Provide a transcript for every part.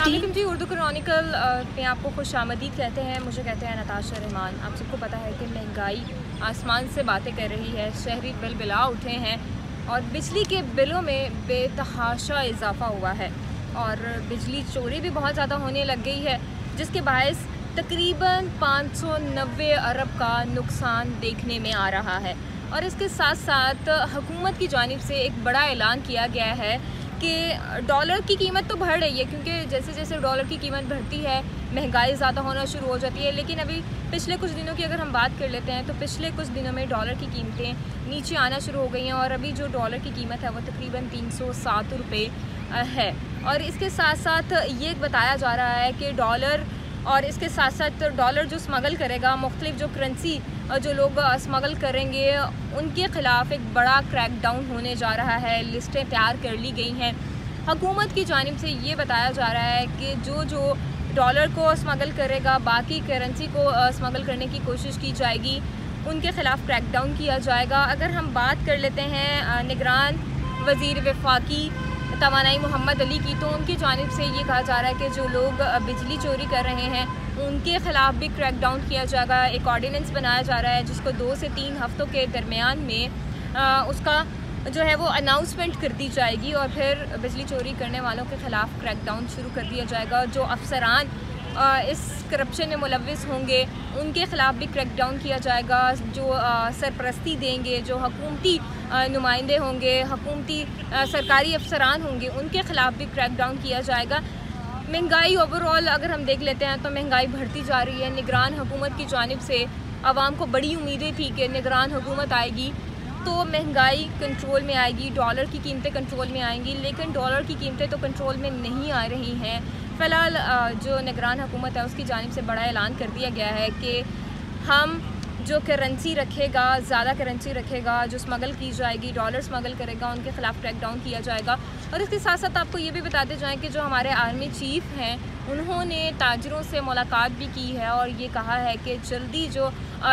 अस्सलामुअलैकुम जी। उर्दू क्रॉनिकल में आपको खुशामदीद कहते हैं। मुझे कहते हैं नताशा रहमान। आप सबको पता है कि महंगाई आसमान से बातें कर रही है, शहरी बिल बिला उठे हैं और बिजली के बिलों में बेतहाशा इजाफा हुआ है और बिजली चोरी भी बहुत ज़्यादा होने लग गई है, जिसके बायस तकरीबन 590 अरब का नुकसान देखने में आ रहा है। और इसके साथ साथ हुकूमत की जानिब से एक बड़ा ऐलान किया गया है कि डॉलर की कीमत तो बढ़ रही है, क्योंकि जैसे जैसे डॉलर की कीमत बढ़ती है महंगाई ज़्यादा होना शुरू हो जाती है। लेकिन अभी पिछले कुछ दिनों की अगर हम बात कर लेते हैं तो पिछले कुछ दिनों में डॉलर की कीमतें नीचे आना शुरू हो गई हैं और अभी जो डॉलर की कीमत है वो तकरीबन 307 रुपये है। और इसके साथ साथ ये बताया जा रहा है कि डॉलर और इसके साथ साथ डॉलर जो स्मगल करेगा, मुख्तलिफ जो करेंसी जो लोग स्मगल करेंगे उनके ख़िलाफ़ एक बड़ा क्रैकडाउन होने जा रहा है। लिस्टें तैयार कर ली गई हैं। हुकूमत की जानिब से ये बताया जा रहा है कि जो डॉलर को स्मगल करेगा, बाकी करेंसी को स्मगल करने की कोशिश की जाएगी, उनके ख़िलाफ़ क्रैकडाउन किया जाएगा। अगर हम बात कर लेते हैं निगरान वज़ीर वफाकी तवानाई मोहम्मद अली की, तो उनकी जानिब से ये कहा जा रहा है कि जो लोग बिजली चोरी कर रहे हैं उनके ख़िलाफ़ भी क्रैकडाउन किया जाएगा। एक ऑर्डिनेंस बनाया जा रहा है जिसको 2 से 3 हफ्तों के दरमियान में उसका जो है वो अनाउंसमेंट कर दी जाएगी और फिर बिजली चोरी करने वालों के ख़िलाफ़ क्रैकडाउन शुरू कर दिया जाएगा। जो अफसरान इस करप्शन में मुलव्विस होंगे उनके ख़िलाफ़ भी क्रैकडाउन किया जाएगा। जो सरपरस्ती देंगे, जो हुकूमती नुमाइंदे होंगे, हुकूमती सरकारी अफसरान होंगे, उनके ख़िलाफ़ भी क्रैकडाउन किया जाएगा। महंगाई ओवरऑल अगर हम देख लेते हैं तो महंगाई बढ़ती जा रही है। निगरान हुकूमत की जानिब से आवाम को बड़ी उम्मीदें थी कि निगरान हुकूमत आएगी तो महंगाई कंट्रोल में आएगी, डॉलर की कीमतें कंट्रोल में आएंगी, लेकिन डॉलर की कीमतें तो कंट्रोल में नहीं आ रही हैं। फ़िलहाल जो निगरान हुकूमत है उसकी जानिब से बड़ा ऐलान कर दिया गया है कि हम जो करेंसी रखेगा, ज़्यादा करेंसी रखेगा, जो स्मगल की जाएगी, डॉलर स्मगल करेगा, उनके ख़िलाफ़ क्रैकडाउन किया जाएगा। और इसके साथ साथ आपको ये भी बताते जाएं कि जो हमारे आर्मी चीफ़ हैं उन्होंने ताजरों से मुलाकात भी की है और ये कहा है कि जल्दी जो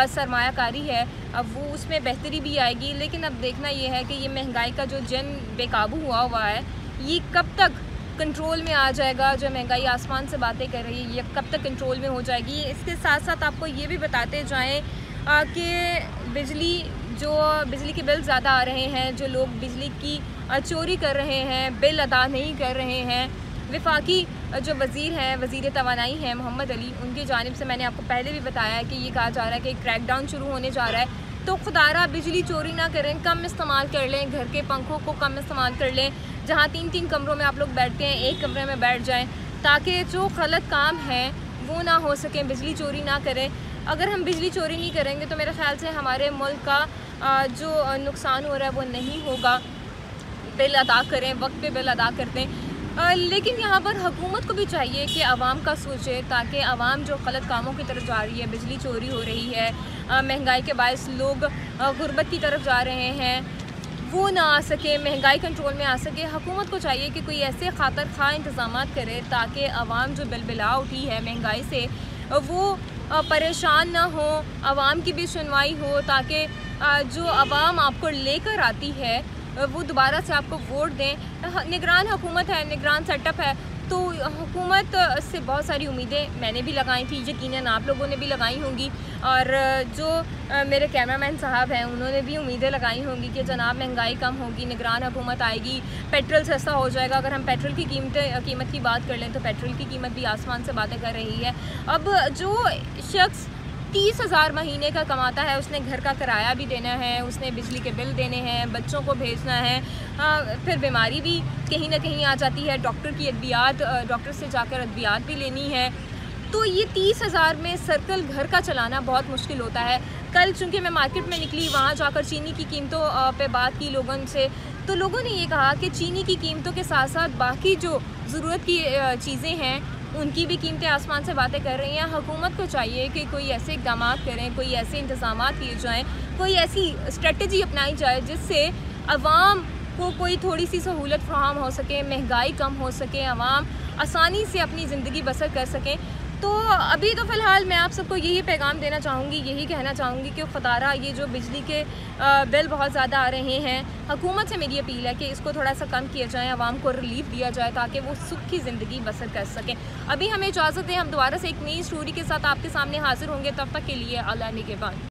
सरमायाकारी है अब वो उसमें बेहतरी भी आएगी। लेकिन अब देखना ये है कि ये महंगाई का जो जन बेकाबू हुआ है ये कब तक कंट्रोल में आ जाएगा। जो महंगाई आसमान से बातें कर रही है ये कब तक कंट्रोल में हो जाएगी। इसके साथ साथ आपको ये भी बताते जाएं कि बिजली के बिल ज़्यादा आ रहे हैं, जो लोग बिजली की चोरी कर रहे हैं, बिल अदा नहीं कर रहे हैं। वफाकी जो वज़ीर हैं, वज़ीर तवानाई हैं मोहम्मद अली, उनकी जानिब से मैंने आपको पहले भी बताया है कि ये कहा जा रहा है कि क्रैकडाउन शुरू होने जा रहा है। तो खुदारा बिजली चोरी ना करें, कम इस्तेमाल कर लें, घर के पंखों को कम इस्तेमाल कर लें। जहाँ 3-3 कमरों में आप लोग बैठते हैं एक कमरे में बैठ जाएँ ताकि जो गलत काम है वो ना हो सके, बिजली चोरी ना करें। अगर हम बिजली चोरी नहीं करेंगे तो मेरे ख़्याल से हमारे मुल्क का जो नुकसान हो रहा है वो नहीं होगा। बिल अदा करें, वक्त पे बिल अदा करते हैं। लेकिन यहाँ पर हुकूमत को भी चाहिए कि आवाम का सोचे, ताकि आवाम जो गलत कामों की तरफ जा रही है, बिजली चोरी हो रही है, महंगाई के बायस लोग गुर्बत की तरफ जा रहे हैं, वो ना आ सके, महंगाई कंट्रोल में आ सके। हुकूमत को चाहिए कि कोई ऐसे खातर खा इंतज़ाम करे ताकि आवाम जो बिलबिला उठी है महंगाई से वो परेशान ना हो, आवाम की भी सुनवाई हो, ताकि जो आवाम आपको लेकर आती है वो दोबारा से आपको वोट दें। निगरान हुकूमत है, निगरान सेटअप है, तो हुकूमत से बहुत सारी उम्मीदें मैंने भी लगाई थी, यकीनन आप लोगों ने भी लगाई होंगी और जो मेरे कैमरामैन साहब हैं उन्होंने भी उम्मीदें लगाई होंगी कि जनाब महंगाई कम होगी, निगरान हुकूमत आएगी, पेट्रोल सस्ता हो जाएगा। अगर हम पेट्रोल की कीमत की बात कर लें तो पेट्रोल की कीमत भी आसमान से बातें कर रही है। अब जो शख्स 30,000 महीने का कमाता है, उसने घर का किराया भी देना है, उसने बिजली के बिल देने हैं, बच्चों को भेजना है, फिर बीमारी भी कहीं ना कहीं आ जाती है, डॉक्टर की अद्वियात, डॉक्टर से जाकर अद्वियात भी लेनी है, तो ये 30,000 में सर्कल घर का चलाना बहुत मुश्किल होता है। कल चूँकि मैं मार्केट में निकली, वहाँ जाकर चीनी की कीमतों पे बात की लोगों से, तो लोगों ने ये कहा कि चीनी की कीमतों के साथ साथ बाकी जो ज़रूरत की चीज़ें हैं उनकी भी कीमतें आसमान से बातें कर रही हैं। हुकूमत को चाहिए कि कोई ऐसे इक़दाम करें, कोई ऐसे इंतज़ाम किए जाएँ, कोई ऐसी स्ट्रेटजी अपनाई जाए जिससे आवाम को कोई थोड़ी सी सहूलत फ़राहम हो सके, महंगाई कम हो सके, आवाम आसानी से अपनी ज़िंदगी बसर कर सकें। तो अभी तो फ़िलहाल मैं आप सबको यही पैगाम देना चाहूँगी, यही कहना चाहूँगी कि ख़तारा ये जो बिजली के बिल बहुत ज़्यादा आ रहे हैं, हुकूमत से मेरी अपील है कि इसको थोड़ा सा कम किया जाए, आवाम को रिलीफ दिया जाए ताकि वो सुख की ज़िंदगी बसर कर सकें। अभी हमें इजाज़त दें, हम दोबारा से एक नई स्टोरी के साथ आपके सामने हाज़िर होंगे, तब तक के लिए अल्लाह निगहबान।